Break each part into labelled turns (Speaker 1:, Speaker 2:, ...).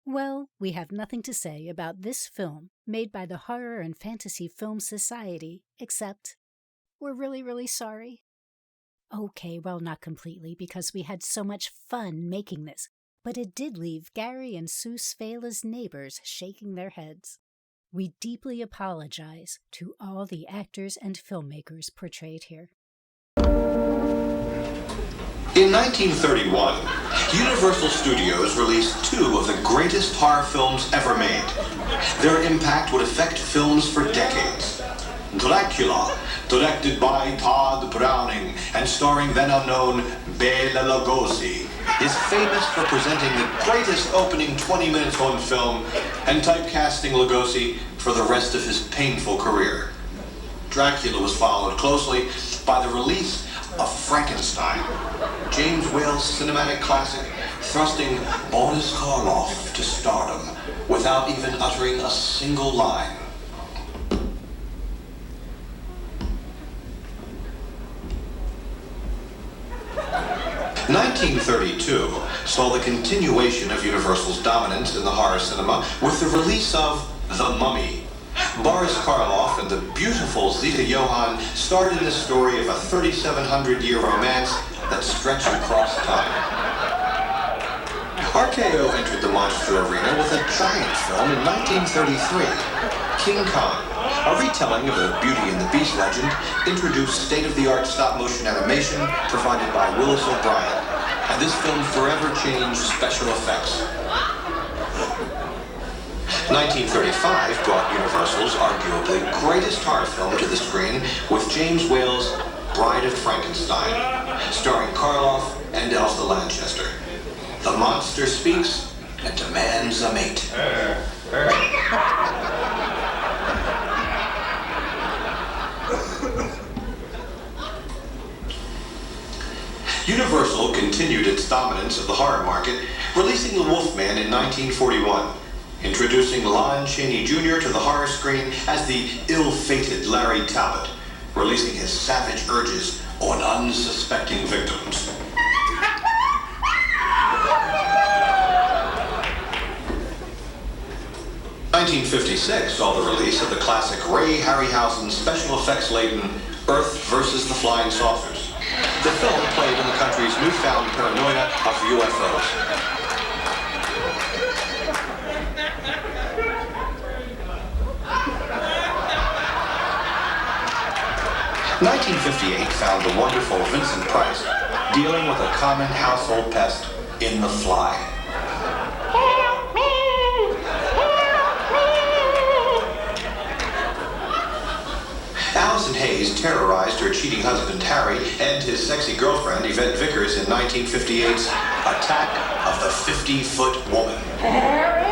Speaker 1: Well, we have nothing to say about this film made by the Horror and Fantasy Film Society, except we're really, really sorry. Okay, well, not completely, because we had so much fun making this, but it did leave Gary and Sue Svehla's neighbors shaking their heads. We deeply apologize to all the actors and filmmakers portrayed here.
Speaker 2: In 1931, Universal Studios released two of the greatest horror films ever made. Their impact would affect films for decades. Dracula, directed by Todd Browning and starring then unknown Bela Lugosi, is famous for presenting the greatest opening 20 minutes on film and typecasting Lugosi for the rest of his painful career. Dracula was followed closely by the release of Frankenstein, James Whale's cinematic classic, thrusting Boris Karloff to stardom without even uttering a single line. '32 saw the continuation of Universal's dominance in the horror cinema with the release of The Mummy. Boris Karloff and the beautiful Zita Johann starred in the story of a 3,700-year romance that stretched across time. RKO entered the monster arena with a giant film in 1933, King Kong. A retelling of the Beauty and the Beast legend introduced state-of-the-art stop-motion animation provided by Willis O'Brien, and this film forever changed special effects. 1935 brought Universal's arguably greatest horror film to the screen with James Whale's Bride of Frankenstein, starring Karloff and Elsa Lanchester. The monster speaks and demands a mate. Universal continued its dominance of the horror market, releasing The Wolfman in 1941, introducing Lon Chaney Jr. to the horror screen as the ill-fated Larry Talbot, releasing his savage urges on unsuspecting victims. '56 saw the release of the classic Ray Harryhausen special effects-laden Earth vs. the Flying Saucers. The film played on the country's newfound paranoia of UFOs. '58 found the wonderful Vincent Price dealing with a common household pest in The Fly. Allison Hayes terrorized her cheating husband Harry and his sexy girlfriend Yvette Vickers in 1958's Attack of the 50-Foot Woman. Harry!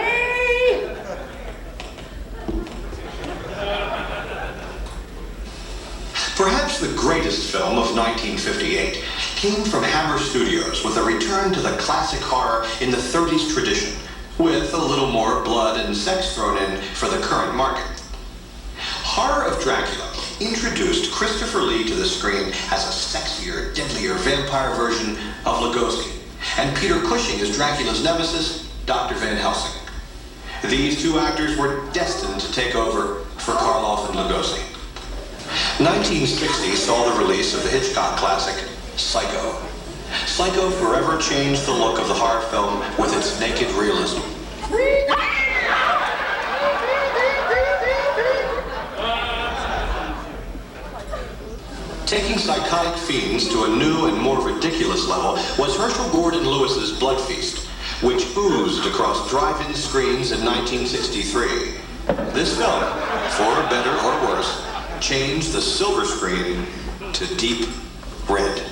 Speaker 2: Perhaps the greatest film of 1958 came from Hammer Studios with a return to the classic horror in the 30s tradition, with a little more blood and sex thrown in for the current market. Horror of Dracula introduced Christopher Lee to the screen as a sexier, deadlier vampire version of Lugosi, and Peter Cushing as Dracula's nemesis, Dr. Van Helsing. These two actors were destined to take over for Karloff and Lugosi. 1960 saw the release of the Hitchcock classic, Psycho. Psycho forever changed the look of the horror film with its naked realism. Taking psychotic fiends to a new and more ridiculous level was Herschel Gordon Lewis's Blood Feast, which oozed across drive-in screens in 1963. This film, for better or worse, changed the silver screen to deep red.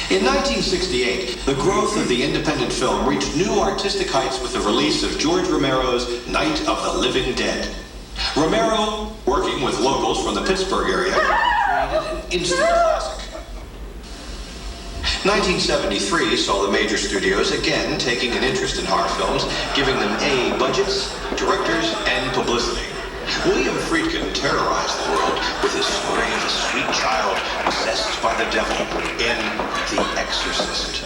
Speaker 2: In 1968, the growth of the independent film reached new artistic heights with the release of George Romero's Night of the Living Dead. Romero, working with locals from the Pittsburgh area, created an instant classic. 1973 saw the major studios again taking an interest in horror films, giving them A, budgets, directors, and publicity. William Friedkin terrorized the world with his story of a sweet child possessed by the devil in The Exorcist.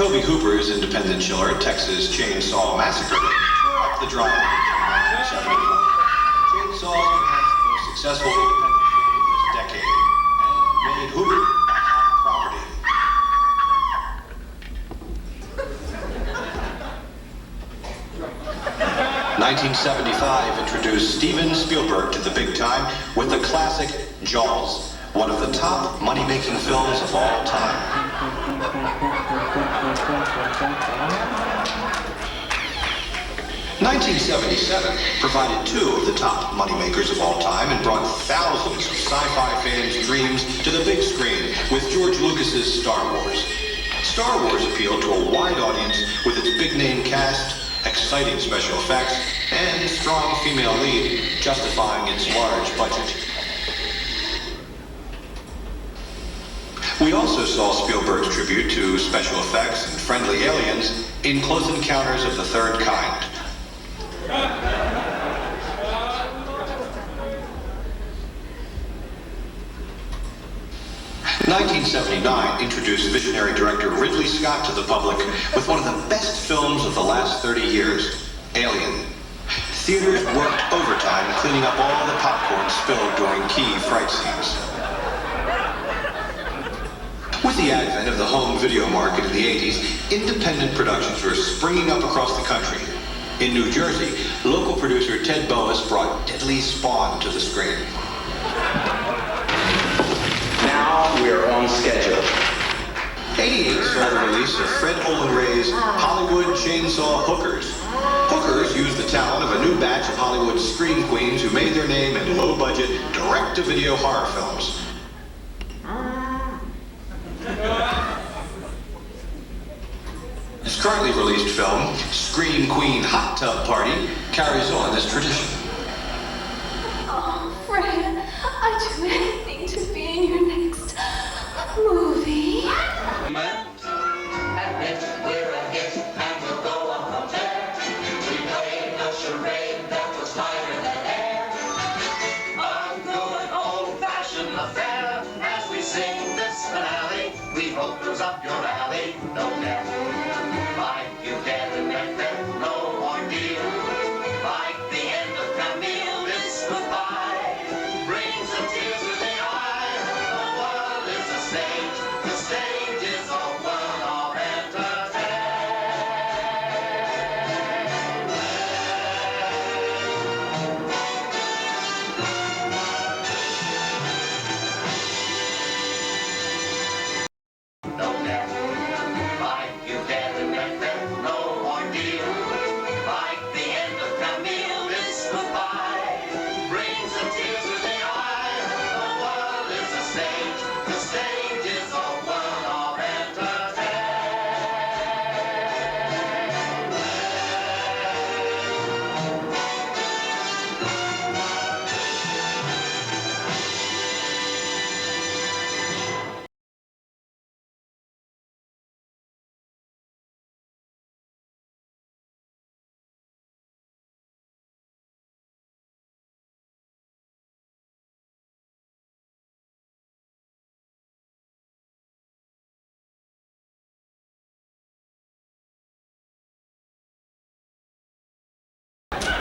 Speaker 2: Toby Hooper's independent chiller, Texas Chainsaw Massacre, tore up the drama. Chainsaw is perhaps the most successful independent film of this decade, and made Hooper a hot property. 1975 introduced Steven Spielberg to the big time with the classic Jaws, one of the top money-making films of all time. 1977 provided two of the top moneymakers of all time and brought thousands of sci-fi fans' dreams to the big screen with George Lucas's Star Wars. Star Wars appealed to a wide audience with its big-name cast, exciting special effects, and strong female lead, justifying its large budget. We also saw Spielberg's tribute to special effects and friendly aliens in Close Encounters of the Third Kind. 1979 introduced visionary director Ridley Scott to the public with one of the best films of the last 30 years, Alien. Theaters worked overtime cleaning up all the popcorn spilled during key fright scenes. With the advent of the home video market in the 80s, independent productions were springing up across the country. In New Jersey, local producer Ted Boas brought Deadly Spawn to the screen.
Speaker 3: Now we're on schedule.
Speaker 2: 88 saw the release of Fred Olen Ray's Hollywood Chainsaw Hookers. Hookers used the talent of a new batch of Hollywood scream queens who made their name in low-budget, direct-to-video horror films. His currently released film, Scream Queen Hot Tub Party, carries on this tradition.
Speaker 4: Oh, Fred, I'd do anything to be in your next movie.
Speaker 5: Admit we're a hit and we'll go on from there. We played a charade that was higher than air. A good old-fashioned affair. As we sing this finale, we hope goes up your alley. No doubt.